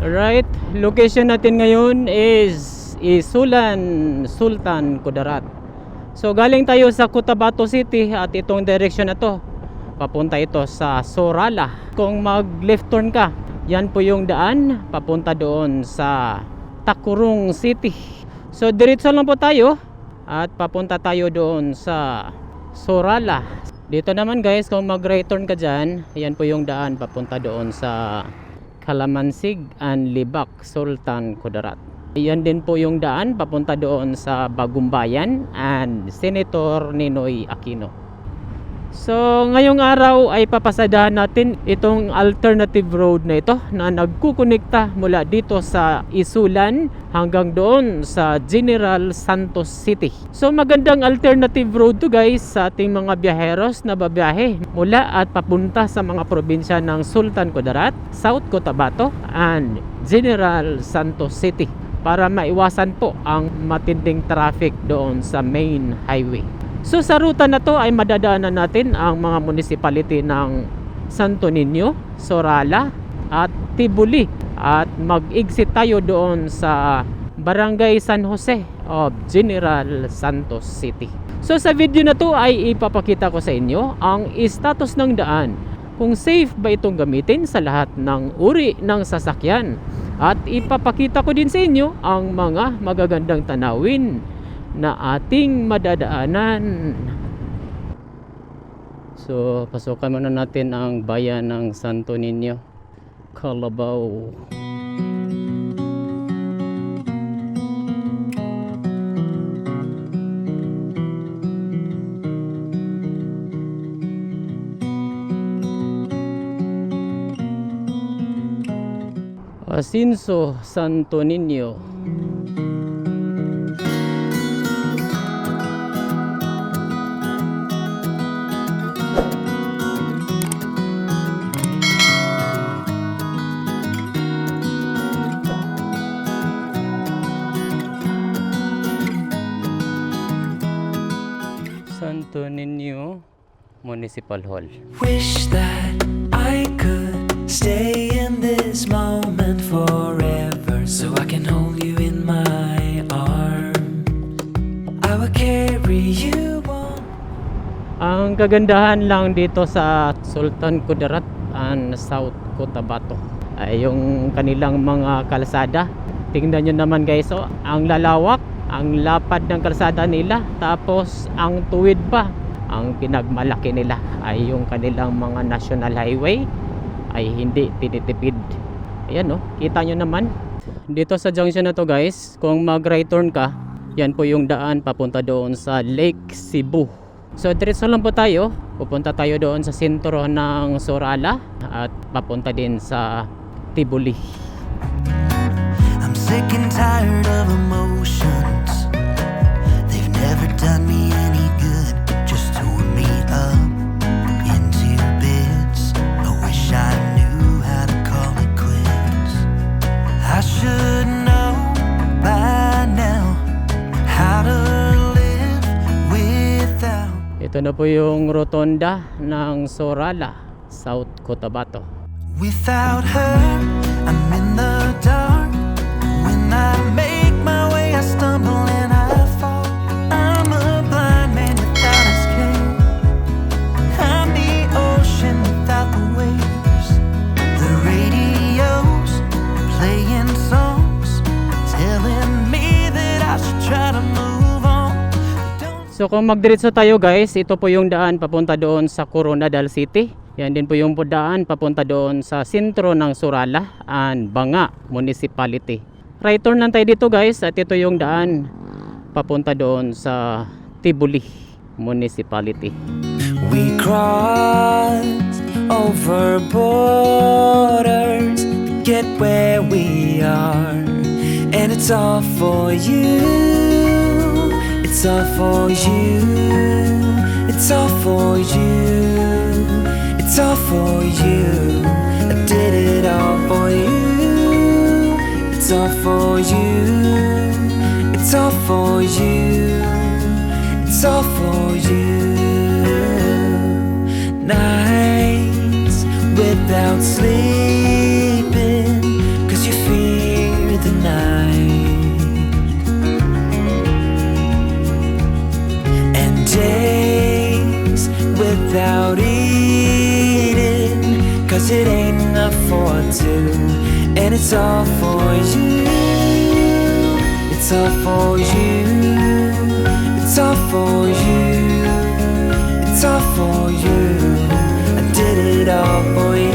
Right, location natin ngayon is Isulan, Sultan Kudarat. So galing tayo sa Cotabato City at itong direction na to, papunta ito sa Sorala. Kung mag left turn ka, yan po yung daan papunta doon sa Takurong City. So diretso lang po tayo at papunta tayo doon sa Sorala. Dito naman guys, kung mag right turn ka dyan, yan po yung daan papunta doon sa Kalamansig and Libak, Sultan Kudarat. Yan din po yung daan papunta doon sa Bagumbayan and Senator Ninoy Aquino. So ngayong araw ay papasadahan natin itong alternative road na ito na nagkukonekta mula dito sa Isulan hanggang doon sa General Santos City. So magandang alternative road to guys sa ating mga biyaheros na babiyahe mula at papunta sa mga probinsya ng Sultan Kudarat, South Cotabato and General Santos City para maiwasan po ang matinding traffic doon sa main highway. So sa ruta na to ay madadaanan natin ang mga municipality ng Santo Niño, Sorala at Tibuli at mag-exit tayo doon sa Barangay San Jose of General Santos City. So sa video na to ay ipapakita ko sa inyo ang status ng daan, kung safe ba itong gamitin sa lahat ng uri ng sasakyan, at ipapakita ko din sa inyo ang mga magagandang tanawin na ating madadaanan. So pasukan muna natin ang bayan ng Santo Niño, Calabao. Asinso, Santo Niño. Santo Niño Municipal Hall. Wish that I could stay in this moment forever, so I can hold you in my arms. I will carry you on. Ang kagandahan lang dito sa Sultan Kudarat and South Cotabato ay yung kanilang mga kalsada. Tingnan nyo naman guys, oh, ang lalawak, ang lapad ng kalsada nila, tapos ang tuwid pa, ang pinagmalaki nila ay yung kanilang mga national highway ay hindi tinitipid. Ayan oh, kita nyo naman dito sa junction na to guys, kung mag right turn ka, yan po yung daan papunta doon sa Lake Cebu. So diretso lang po tayo, pupunta tayo doon sa sentro ng Sorala at papunta din sa Tibuli. I'm sick and tired of emotions. They've never done me any good, just tore me up into bits. I wish I knew how to call it quits. I should know by now how to live without. Ito na po yung rotonda ng Sorala, South Cotabato. Without her, I'm in the dark. When I make my way, I stumble and I fall. I'm a blind man without escape. I'm the ocean without the waves. The radio's playing songs, telling me that I should try to move on. So kung magdiretso tayo guys, ito po yung daan papunta doon sa Coronadal City. Yan din po yung daan papunta doon sa sentro ng Sorala and Banga Municipality. Right turn lang tayo dito guys, at ito yung daan papunta doon sa Tibuli Municipality. We crossed over borders to get where we are, and it's all for you. It's all for you. It's all for you. It's all for you. I did it all for you. It's all for you. It's all for you. It's all for you. Nights without sleeping, 'cause you feel and it's all for you. It's all for you. It's all for you. It's all for you. I did it all for you.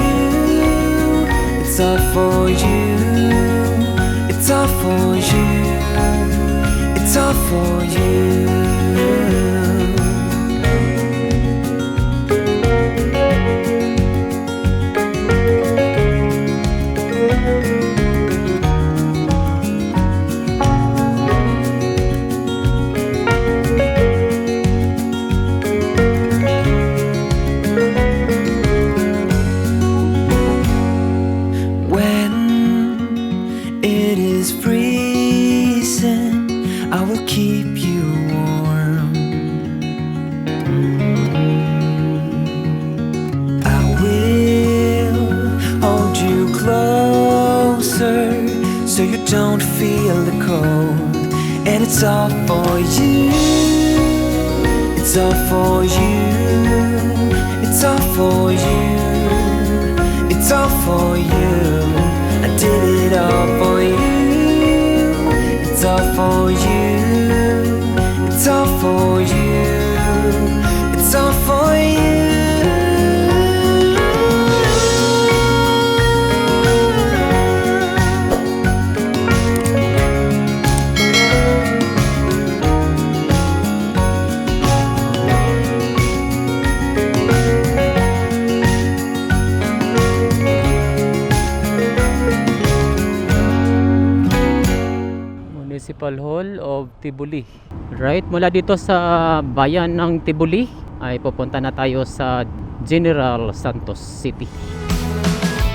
It's all for you. It's all for you. It's all for you. When it is freezing, I will keep you warm. I will hold you closer so you don't feel the cold. And it's all for you. It's all for you. It's all for you. It's all for you. I did it all for you. It's all for you. It's all for you. It's all for you. Municipal Hall of Tibuli. Right, mula dito sa bayan ng Tibuli ay pupunta na tayo sa General Santos City.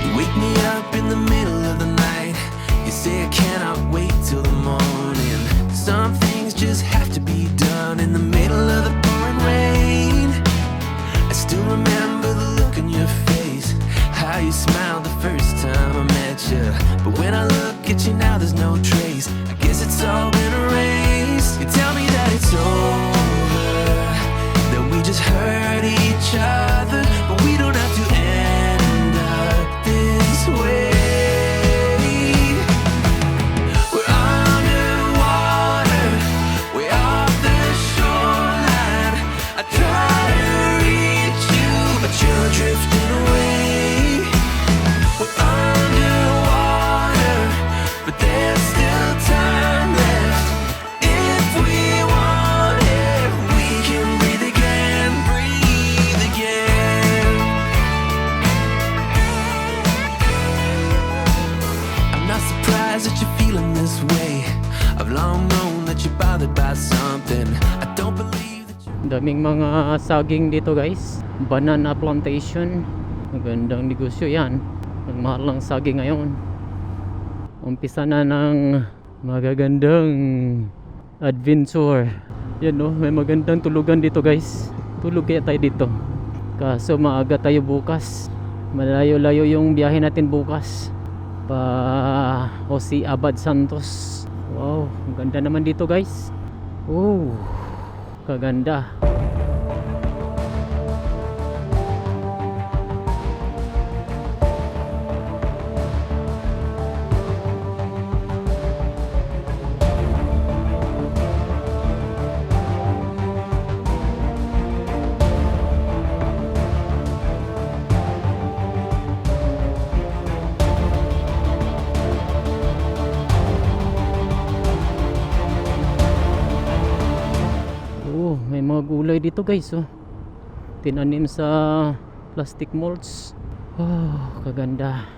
You wake me up in the middle of the night. You say I cannot wait till the morning. Some things just have to be done in the middle of the pouring rain. I still remember the look on your face, how you smiled the first time I met you. But when I look at you now, there's no trace. I guess it's all been erased. You tell me that it's over, that we just hurt each other, but we don't have to end up this way. We're underwater, way off the shoreline. I try to reach you, but you're drifting away. We're underwater, but there's still time left. If we want it, we can breathe again, breathe again. I'm not surprised that you're feeling this way. I've long known that you're bothered by something. I don't believe that you. Daming mga saging dito guys. Banana plantation. Magandang negosyo yan. Ang mahal ng saging ngayon. Umpisa na ng magagandang adventure. Yan no, may magandang tulugan dito guys. Tulog kaya tayo dito. Kaso maaga tayo bukas. Malayo-layo yung biyahe natin bukas. Pa Jose Abad Santos. Wow, ang ganda naman dito guys. Oh, kaganda. May mga gulay dito guys oh. Tinanim sa plastic molds. Oh, kaganda.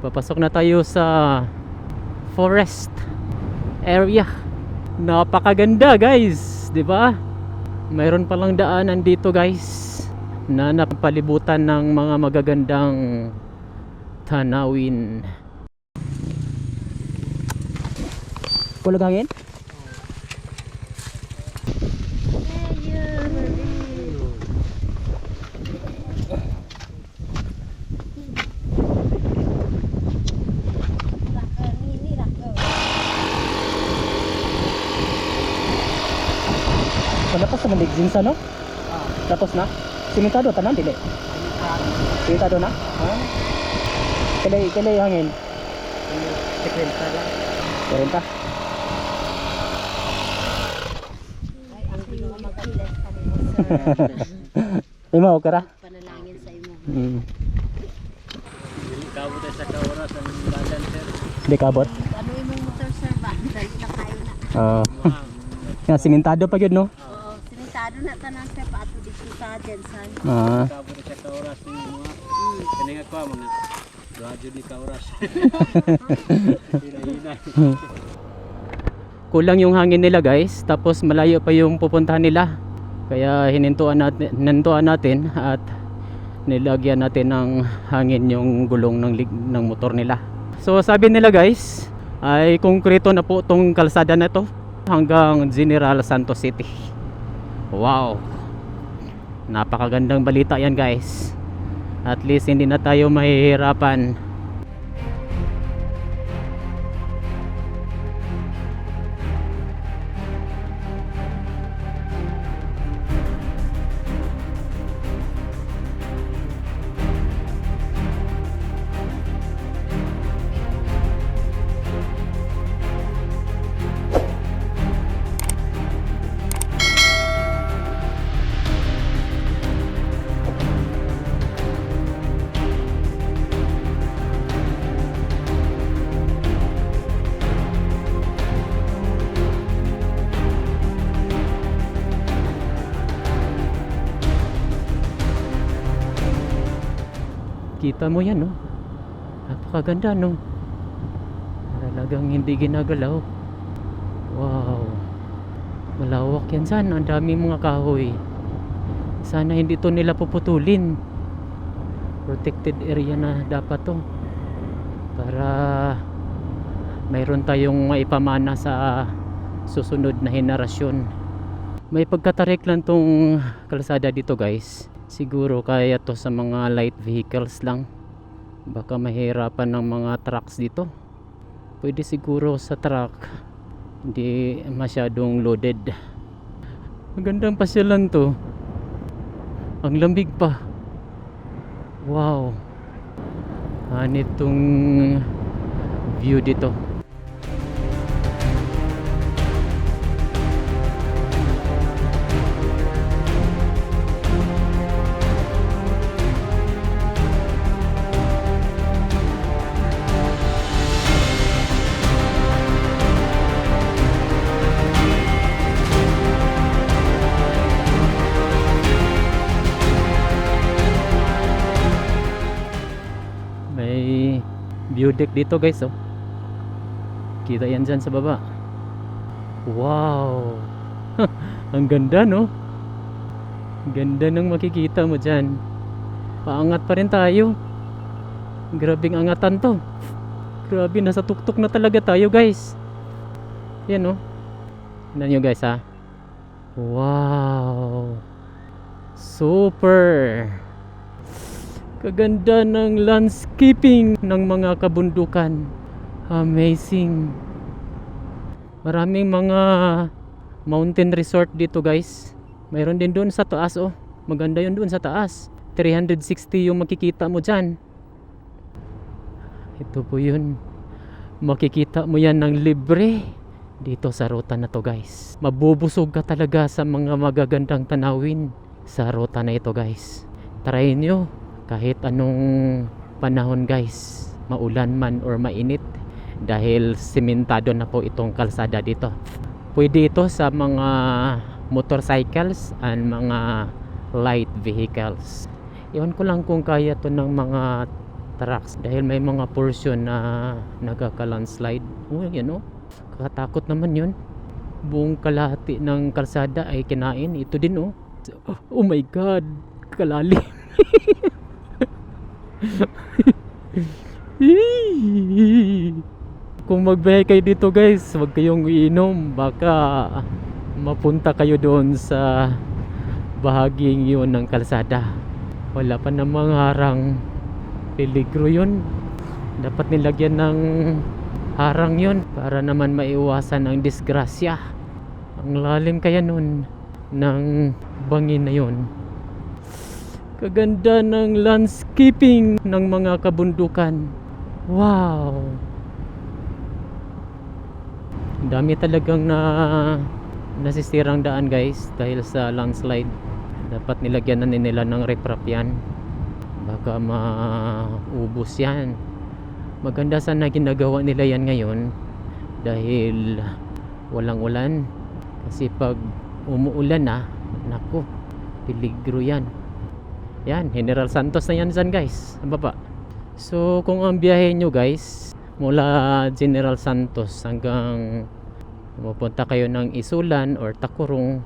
Papasok na tayo sa forest area. Napakaganda guys, 'di ba? Mayroon palang daanan dito guys na napapalibutan ng mga magagandang tanawin. Pulag hangin? Tapos sa maligzin sa no? Tapos na? Simentado tanan dili? Simentado na? Kalay hangin. 50 lang. 40? Ay, ang Ginoo mag-bless kami mo, sir. Imo ka ra? Panalangin sa imo. Kabot tayo sa kauras ang badan, sir. Di kabot. Ano imong motor, sir ba? Dali na kayo na. Nga simentado pa gyud no. Oo, simentado na tanan, sir, paato dito sa Jensen. Kabot tayo sa kauras ng mga. Kaning ako mga radyo ni kauras. Hina-hina. Kulang yung hangin nila guys, tapos malayo pa yung pupuntahan nila. Kaya hinantuan natin at nilagyan natin ng hangin yung gulong ng motor nila. So sabi nila guys, ay konkreto na po tong kalsada na to hanggang General Santos City. Wow! Napakagandang balita yan guys. At least hindi na tayo mahihirapan. Kita mo yan, no? Napakaganda, no? Talagang hindi ginagalaw. Wow. Malawak yan sana. Ang dami mga kahoy. Sana hindi to nila puputulin. Protected area na dapat to. Para mayroon tayong maipamana sa susunod na henerasyon. May pagkatarik lang tong kalsada dito, guys. Siguro kaya to sa mga light vehicles lang. Baka mahirapan ng mga trucks dito. Pwede siguro sa truck. Hindi masyadong loaded. Magandang pasyalan to. Ang lamig pa. Wow. Hanit tong view dito. May view deck dito guys, oh. Kita yan dyan sa baba. Wow. Ang ganda, no? Ganda ng makikita mo dyan. Paangat pa rin tayo. Grabing angatan to. Grabe, nasa tuktok na talaga tayo guys. Yan, oh. Tignan nyo guys, ha. Wow. Super. Kaganda ng landscaping ng mga kabundukan. Amazing. Maraming mga mountain resort dito guys. Mayroon din doon sa taas, oh. Maganda yun doon sa taas. 360 yung makikita mo dyan. Ito po yun. Makikita mo yan ng libre dito sa ruta na to guys. Mabubusog ka talaga sa mga magagandang tanawin sa ruta na ito guys. Try nyo. Kahit anong panahon guys, maulan man or mainit, dahil simentado na po itong kalsada dito. Pwede ito sa mga motorcycles and mga light vehicles. Iwan ko lang kung kaya to ng mga trucks dahil may mga portion na nagkaka-landslide. Oh, yan, oh. Kakatakot naman yun. Buong kalahati ng kalsada ay kinain. Ito din, oh. Oh my God, kalalim. Kung magbiyahe kayo dito guys, huwag kayong iinom. Baka mapunta kayo doon sa bahaging yun ng kalsada. Wala pa namang harang. Peligro yun. Dapat nilagyan ng harang yun para naman maiwasan ang disgrasya. Ang lalim kaya nun ng bangin na yun. Kaganda ng landscaping ng mga kabundukan. Wow. Dami talagang nasisirang daan guys dahil sa landslide. Dapat nilagyan na nila ng riprap yan, baka maubos yan. Maganda sana ginagawa nila yan ngayon dahil walang ulan, kasi pag umuulan na, naku, peligro yan. Yan, General Santos na yan dyan guys, ang baba. So kung ang biyahe nyo guys mula General Santos hanggang pupunta kayo ng Isulan or Takurong,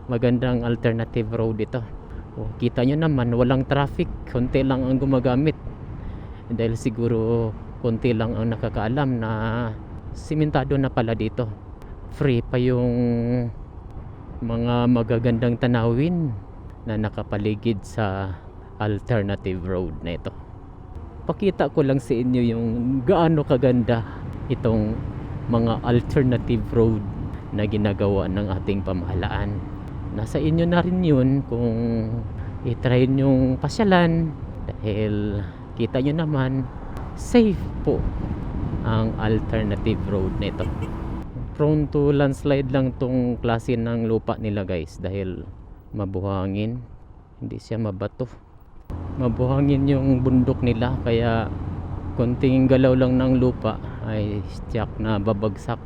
magandang alternative road ito. Kita nyo naman, walang traffic, konti lang ang gumagamit dahil siguro konti lang ang nakakaalam na simentado na pala dito. Free pa yung mga magagandang tanawin na nakapaligid sa alternative road na ito. Pakita ko lang sa inyo yung gaano kaganda itong mga alternative road na ginagawa ng ating pamahalaan. Nasa inyo na rin yun kung i-try nyong pasyalan, dahil kita nyo naman safe po ang alternative road na ito. Prone to landslide lang tong klase ng lupa nila guys dahil mabuhangin, hindi siya mabato. Mabuhangin yung bundok nila, kaya konting galaw lang ng lupa ay tiyak na babagsak.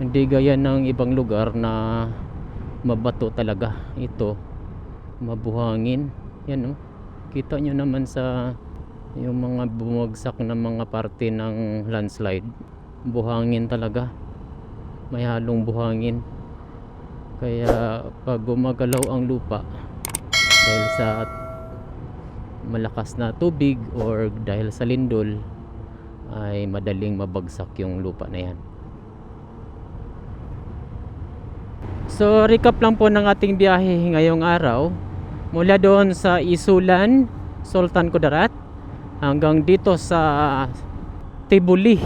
Hindi gaya ng ibang lugar na mabato talaga. Ito mabuhangin. Yan oh, kita nyo naman sa yung mga bumagsak na mga parte ng landslide, buhangin talaga, may halong buhangin. Kaya pag gumagalaw ang lupa dahil sa malakas na tubig or dahil sa lindol, ay madaling mabagsak yung lupa na yan. So recap lang po ng ating biyahe ngayong araw, mula doon sa Isulan, Sultan Kudarat, hanggang dito sa Tibuli,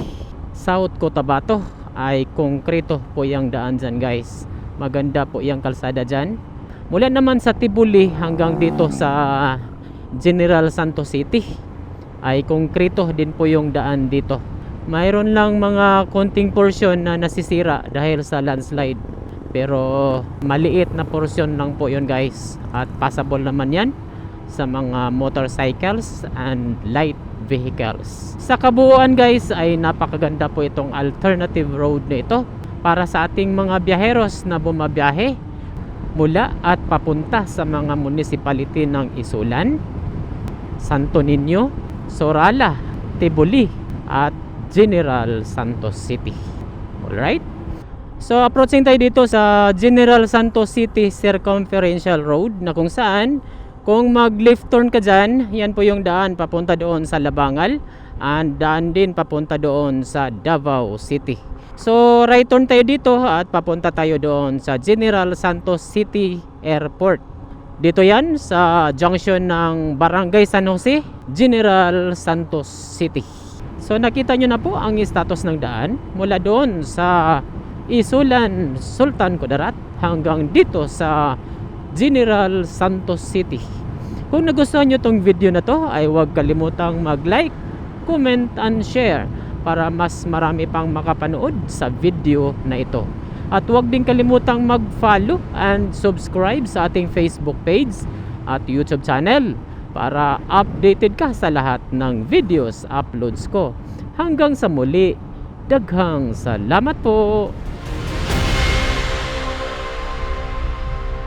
South Cotabato, ay konkreto po yung daan dyan guys. Maganda po yung kalsada dyan. Mula naman sa Tibuli hanggang dito sa General Santos City ay konkreto din po yung daan dito. Mayroon lang mga konting portion na nasisira dahil sa landslide, pero maliit na portion lang po yun guys, at passable naman yan sa mga motorcycles and light vehicles. Sa kabuuan guys ay napakaganda po itong alternative road na ito para sa ating mga biyaheros na bumabiyahe mula at papunta sa mga municipality ng Isulan, Santo Niño, Sorala, Tibuli at General Santos City. Alright? So approaching tayo dito sa General Santos City Circumferential Road, na kung saan kung mag left turn ka dyan, yan po yung daan papunta doon sa Labangal, and daan din papunta doon sa Davao City. So right turn tayo dito at papunta tayo doon sa General Santos City Airport. Dito yan sa junction ng Barangay San Jose, General Santos City. So nakita nyo na po ang status ng daan mula doon sa Isulan, Sultan Kudarat hanggang dito sa General Santos City. Kung nagustuhan nyo tong video na to ay huwag kalimutang mag-like, comment and share para mas marami pang makapanood sa video na ito. At huwag din kalimutang mag-follow and subscribe sa ating Facebook page at YouTube channel para updated ka sa lahat ng videos uploads ko. Hanggang sa muli, daghang salamat po!